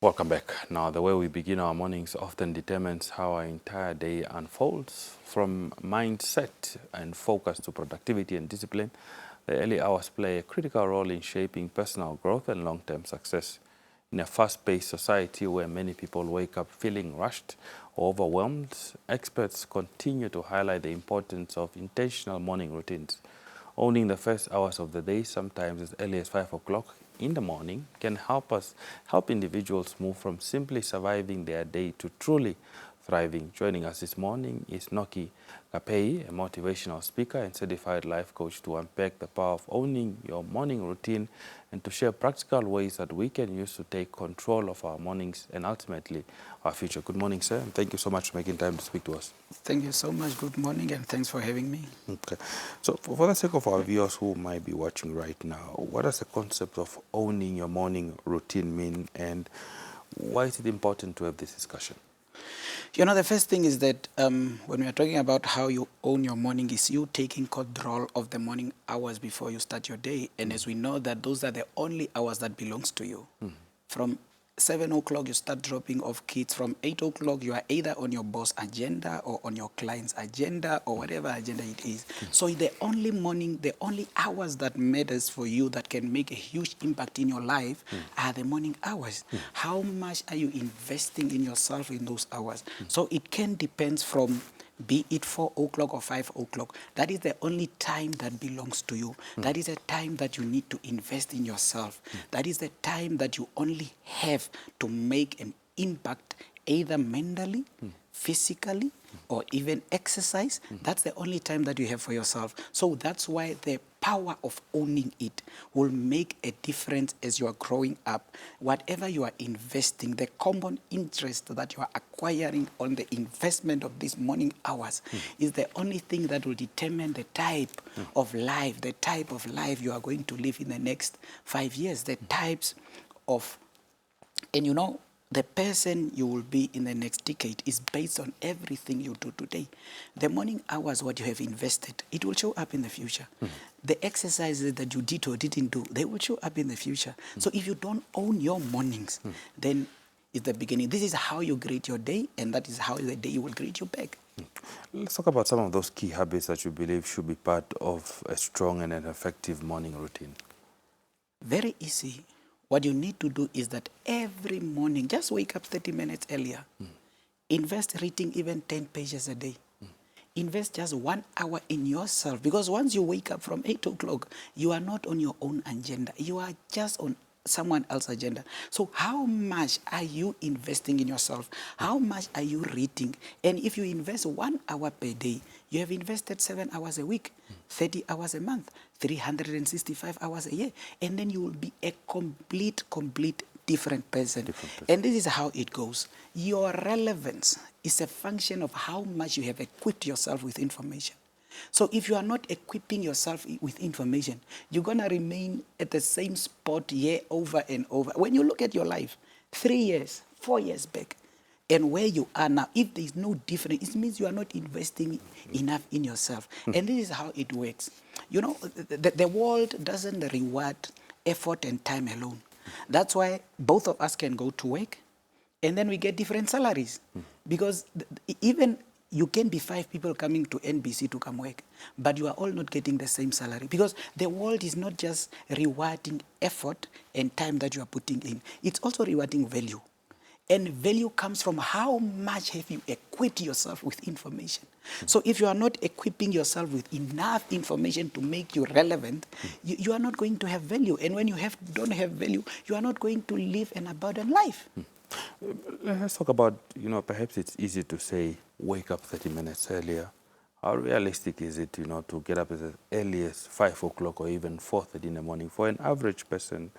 Welcome back. Now, the way we begin our mornings often determines how our entire day unfolds. From mindset and focus to productivity and discipline, the early hours play a critical role in shaping personal growth and long-term success. In a fast-paced society where many people wake up feeling rushed or overwhelmed, experts continue to highlight the importance of intentional morning routines. Owning the first hours of the day, sometimes as early as 5 o'clock in the morning, can help individuals move from simply surviving their day to truly thriving. Joining us this morning is Nocky Kaapehi, a motivational speaker and certified life coach, to unpack the power of owning your morning routine and to share practical ways that we can use to take control of our mornings and ultimately our future. Good morning, sir, and thank you so much for making time to speak to us. Thank you so much. Good morning, and thanks for having me. Okay. So for the sake of our viewers who might be watching right now, what does the concept of owning your morning routine mean, and why is it important to have this discussion? You know, the first thing is that when we are talking about how you own your morning, is you taking control of the morning hours before you start your day. And as we know that those are the only hours that belongs to you. From 7 o'clock, you start dropping off kids. From 8 o'clock, you are either on your boss agenda or on your client's agenda or whatever agenda it is. So the only morning, the only hours that matters for you that can make a huge impact in your life are the morning hours. How much are you investing in yourself in those hours? So it can depend from be it 4 o'clock or 5 o'clock. That is the only time that belongs to you. That is a time that you need to invest in yourself. That is the time that you only have to make an impact, either mentally, physically, or even exercise. That's the only time that you have for yourself. So that's why the power of owning it will make a difference as you are growing up. Whatever you are investing, the common interest that you are acquiring on the investment of these morning hours is the only thing that will determine the type of life, you are going to live in the next 5 years, the types of, and you know, the person you will be in the next decade is based on everything you do today. The morning hours, what you have invested, it will show up in the future. The exercises that you did or didn't do, they will show up in the future. So if you don't own your mornings, then it's the beginning. This is how you greet your day, and that is how the day will greet you back. Let's talk about some of those key habits that you believe should be part of a strong and an effective morning routine. Very easy. What you need to do is that every morning, just wake up 30 minutes earlier. Invest reading even 10 pages a day. Invest just 1 hour in yourself, because once you wake up from 8 o'clock, you are not on your own agenda. You are just on someone else's agenda. So how much are you investing in yourself? How much are you reading? And if you invest 1 hour per day, you have invested 7 hours a week, 30 hours a month, 365 hours a year. And then you will be a complete different person. And this is how it goes. Your relevance is a function of how much you have equipped yourself with information. So if you are not equipping yourself with information, you're going to remain at the same spot year over and over. When you look at your life, 3 years, 4 years back, and where you are now, if there is no difference, it means you are not investing enough in yourself. And this is how it works. You know, the world doesn't reward effort and time alone. That's why both of us can go to work, and then we get different salaries. Because even you can be 5 people coming to NBC to come work, but you are all not getting the same salary, because the world is not just rewarding effort and time that you are putting in. It's also rewarding value. And value comes from how much have you equipped yourself with information. So if you are not equipping yourself with enough information to make you relevant, you are not going to have value. And when you don't have value, you are not going to live an abundant life. Let's talk about, perhaps it's easy to say, wake up 30 minutes earlier. How realistic is it, to get up as early as 5 o'clock or even 4:30 in the morning for an average person?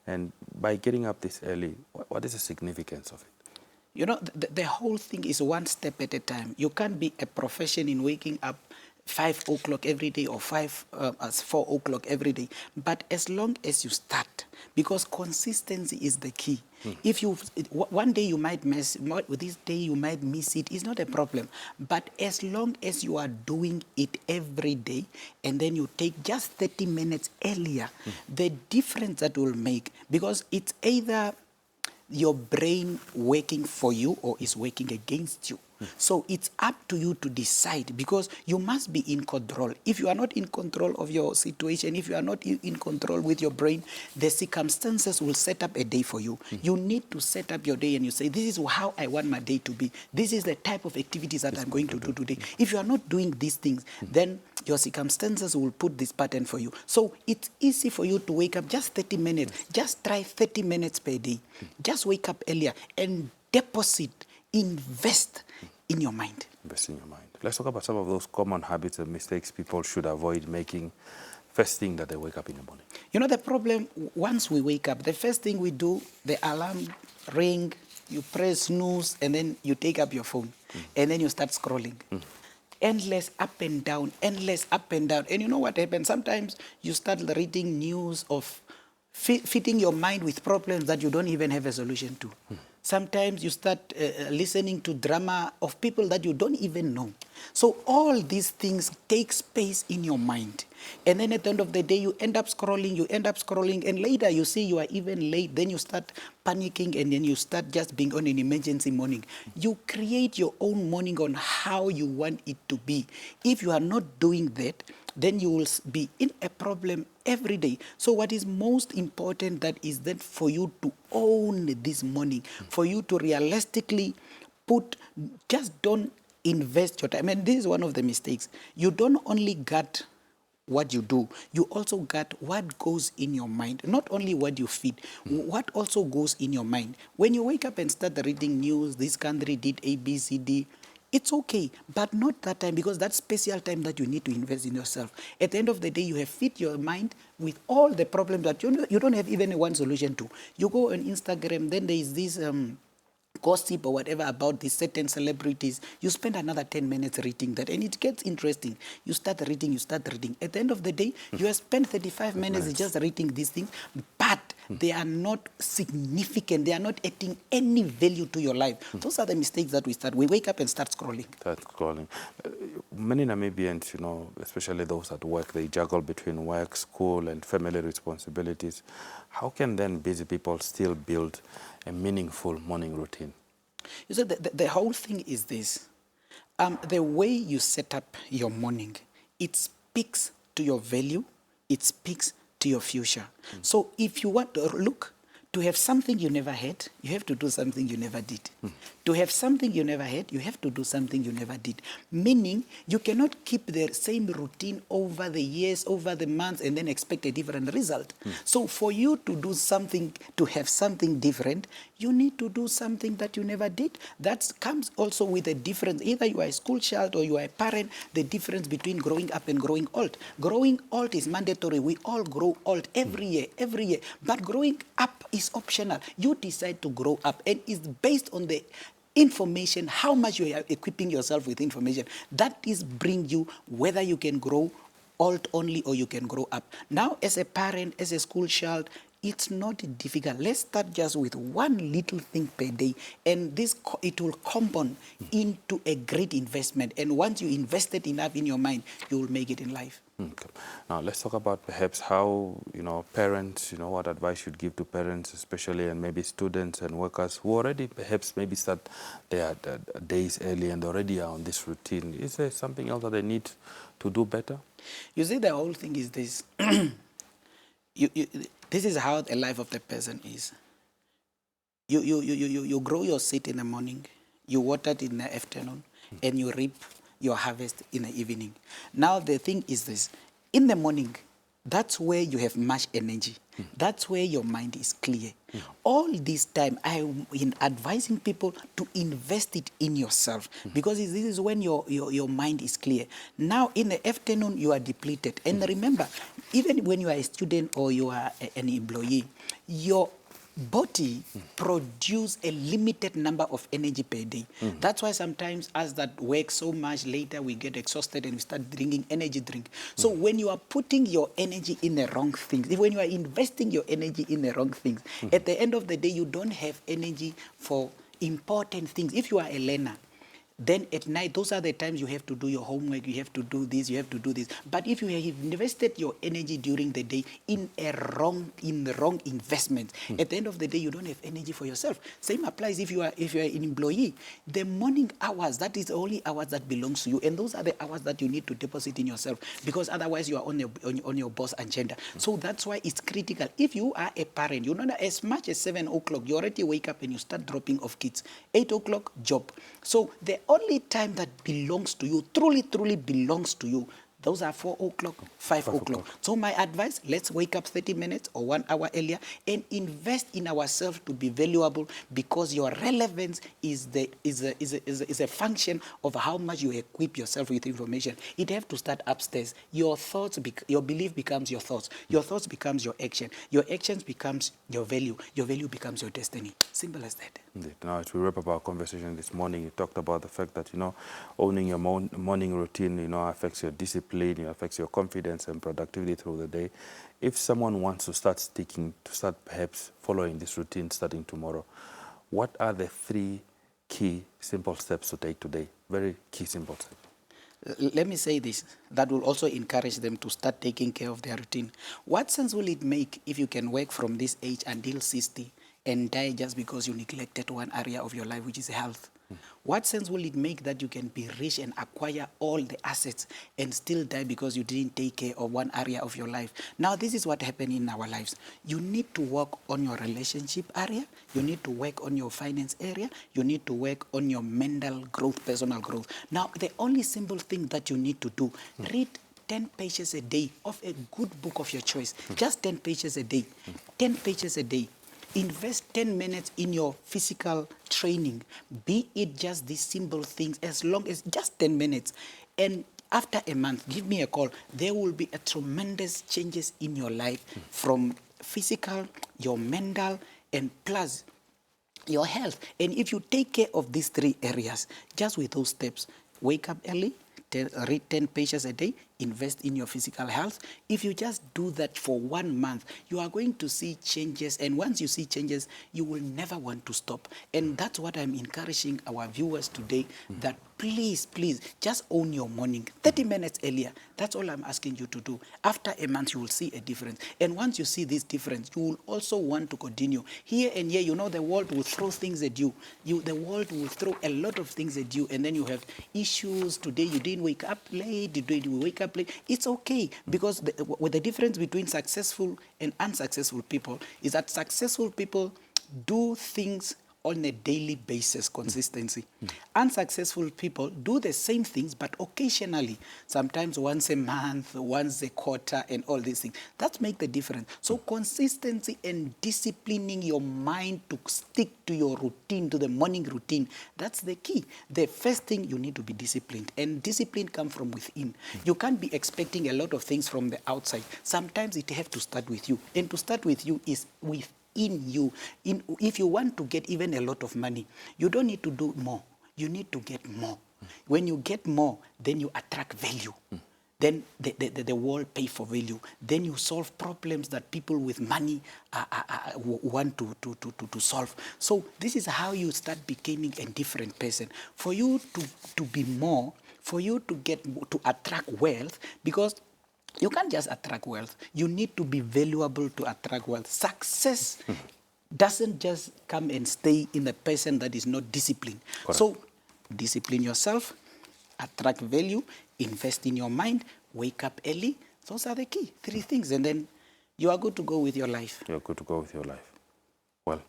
And by getting up this early, what is the significance of it? You know, the whole thing is one step at a time. You can't be a profession in waking up 5 o'clock every day or 4 o'clock every day. But as long as you start, because consistency is the key. If you one day you might miss, this day you might miss it, it's not a problem. But as long as you are doing it every day, and then you take just 30 minutes earlier, the difference that will make, because it's either your brain working for you or is working against you. So it's up to you to decide, because you must be in control. If you are not in control of your situation, if you are not in control with your brain, the circumstances will set up a day for you. You need to set up your day and you say, this is how I want my day to be. This is the type of activities that I'm going to do today. If you are not doing these things, then your circumstances will put this pattern for you. So it's easy for you to wake up just 30 minutes. Just try 30 minutes per day. Just wake up earlier and invest in your mind. Invest in your mind. Let's talk about some of those common habits and mistakes people should avoid making first thing that they wake up in the morning. You know, the problem, once we wake up, the first thing we do, the alarm ring, you press snooze, and then you take up your phone, and then you start scrolling. Endless up and down, endless up and down. And you know what happens? Sometimes you start reading news of fitting your mind with problems that you don't even have a solution to. Sometimes you start listening to drama of people that you don't even know. So all these things take space in your mind. And then at the end of the day, you end up scrolling, and later you see you are even late. Then you start panicking, and then you start just being on an emergency morning. You create your own morning on how you want it to be. If you are not doing that, then you will be in a problem every day. So what is most important, that is that for you to own this morning, for you to realistically just don't invest your time. And this is one of the mistakes. You don't only get what you do, you also get what goes in your mind. Not only what you feed, what also goes in your mind. When you wake up and start reading news, this country did A, B, C, D, it's okay, but not that time, because that's special time that you need to invest in yourself. At the end of the day, you have fit your mind with all the problems that you don't have even one solution to. You go on Instagram, then there is this gossip or whatever about these certain celebrities. You spend another 10 minutes reading that, and it gets interesting. You start reading. At the end of the day, you have spent 35 minutes just reading these things, but they are not significant. They are not adding any value to your life. Those are the mistakes that we start. We wake up and start scrolling. Many Namibians, especially those at work, they juggle between work, school, and family responsibilities. How can then busy people still build a meaningful morning routine? You see, the whole thing is this. The way you set up your morning, it speaks to your value, it speaks to your future. So if you want to have something you never had, you have to do something you never did. To have something you never had, you have to do something you never did. Meaning, you cannot keep the same routine over the years, over the months, and then expect a different result. So for you to do something, to have something different, you need to do something that you never did. That comes also with a difference. Either you are a school child or you are a parent, the difference between growing up and growing old. Growing old is mandatory. We all grow old every year. But growing up is optional. You decide to grow up, and it's based on the information, how much you are equipping yourself with information. That is bring you whether you can grow old only or you can grow up. Now, as a parent, as a school child, it's not difficult. Let's start just with one little thing per day, and it will compound into a great investment. And once you invested enough in your mind, you will make it in life. Okay. Now let's talk about perhaps how parents, what advice you'd give to parents, especially, and maybe students and workers who already perhaps maybe start their days early and already are on this routine. Is there something else that they need to do better? You see, the whole thing is this. This is how the life of the person is. You grow your seed in the morning, you water it in the afternoon, and you reap your harvest in the evening. Now the thing is this. In the morning, that's where you have much energy. That's where your mind is clear. All this time, I'm advising people to invest it in yourself, because this is when your mind is clear. Now, in the afternoon, you are depleted. And remember, even when you are a student or you are an employee, your body produce a limited number of energy per day. That's why sometimes us that work so much, later we get exhausted and we start drinking energy drink. So when you are putting your energy in the wrong things, when you are investing your energy in the wrong things, at the end of the day, you don't have energy for important things. If you are a learner, Then at night, those are the times you have to do your homework, you have to do this, you have to do this. But if you have invested your energy during the day in the wrong investment, at the end of the day, you don't have energy for yourself. Same applies if you are an employee. The morning hours, that is the only hours that belongs to you, and those are the hours that you need to deposit in yourself, because otherwise you are on your boss agenda. So that's why it's critical. If you are a parent, you know that as much as 7 o'clock, you already wake up and you start dropping off kids. 8 o'clock, job. So the only time that belongs to you, truly belongs to you, those are 4 o'clock, 5 o'clock. So my advice, let's wake up 30 minutes or 1 hour earlier and invest in ourselves to be valuable, because your relevance is a function of how much you equip yourself with information. It has to start upstairs. Your thoughts, your belief becomes your thoughts. Your thoughts becomes your action. Your actions becomes your value. Your value becomes your destiny. Simple as that. Indeed. Now, as we wrap up our conversation this morning, you talked about the fact that, owning your morning routine, affects your discipline, affects your confidence and productivity through the day. If someone wants to start perhaps following this routine starting tomorrow, what are the 3 key simple steps to take today? Very key simple steps. Let me say this, that will also encourage them to start taking care of their routine. What sense will it make if you can work from this age until 60 and die just because you neglected one area of your life, which is health? What sense will it make that you can be rich and acquire all the assets and still die because you didn't take care of one area of your life? Now, this is what happened in our lives. You need to work on your relationship area. You need to work on your finance area. You need to work on your mental growth, personal growth. Now, the only simple thing that you need to do, read 10 pages a day of a good book of your choice. Just 10 pages a day. 10 pages a day. Invest 10 minutes in your physical training, be it just these simple things, as long as just 10 minutes. And after a month, give me a call. There will be a tremendous changes in your life, from physical, your mental, and plus your health. And if you take care of these 3 areas, just with those steps, wake up early, read 10 pages a day, invest in your physical health. If you just do that for 1 month, you are going to see changes. And once you see changes, you will never want to stop. And that's what I'm encouraging our viewers today, that please, just own your morning 30 minutes earlier. That's all I'm asking you to do. After a month, you will see a difference. And once you see this difference, you will also want to continue. Here and here, the world will throw things at you. The world will throw a lot of things at you. And then you have issues. Today, you didn't wake up late. Today, you wake up late. It's okay, because the difference between successful and unsuccessful people is that successful people do things on a daily basis, consistency. Unsuccessful people do the same things, but occasionally, sometimes once a month, once a quarter, and all these things. That makes the difference. So consistency and disciplining your mind to stick to your routine, to the morning routine, that's the key. The first thing, you need to be disciplined, and discipline comes from within. You can't be expecting a lot of things from the outside. Sometimes it has to start with you, and to start with you is in you. If you want to get even a lot of money, you don't need to do more. You need to get more. When you get more, then you attract value. Then the world pay for value. Then you solve problems that people with money want to solve. So this is how you start becoming a different person. For you to be more, for you to attract wealth, because you can't just attract wealth. You need to be valuable to attract wealth. Success doesn't just come and stay in the person that is not disciplined. Correct. So discipline yourself, attract value, invest in your mind, wake up early. Those are the key 3 things. And then you are good to go with your life. You're good to go with your life. Well,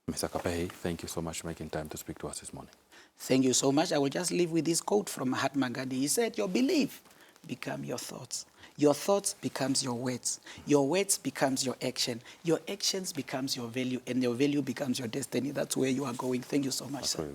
Mr. Kaapehi, thank you so much for making time to speak to us this morning. Thank you so much. I will just leave with this quote from Mahatma Gandhi. He said, your belief become your thoughts. Your thoughts becomes your words. Your words becomes your action. Your actions becomes your value, and your value becomes your destiny. That's where you are going. Thank you so much, sir.